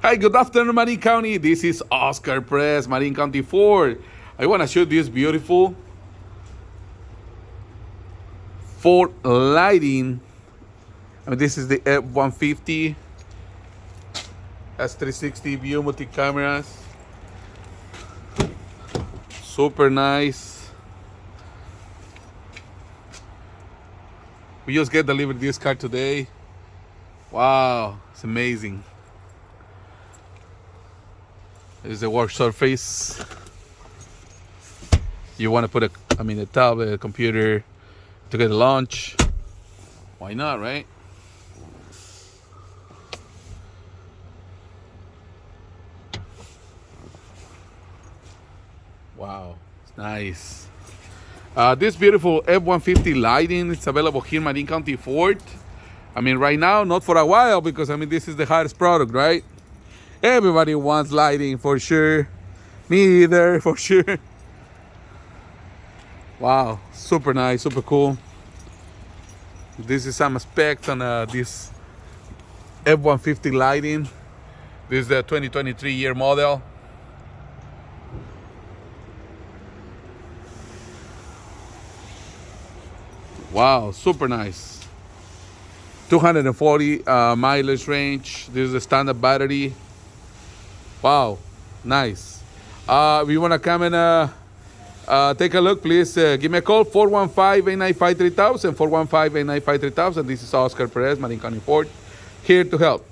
Hi, good afternoon, Marin County. This is Oscar Perez, Marin County Ford. I want to show this beautiful Ford lighting. This is the F-150. Has 360 view, multi cameras. Super nice. We just get delivered this car today. Wow, it's amazing. This is the work surface. You want to put a tablet, a computer to get a lunch. Why not, right? Wow, it's nice. This beautiful F-150 lighting is available here in Marin County Ford. Right now, not for a while, because this is the hottest product, right? Everybody wants lighting for sure. Me either, for sure. Wow, super nice, super cool. This is some specs on this F-150 lighting. This is the 2023 year model. Wow, super nice. 240 mileage range. This is the standard battery. Wow, nice. If you want to come and take a look, please give me a call, 415-895-3000, 415-895-3000. This is Oscar Perez, Marin County Ford, here to help.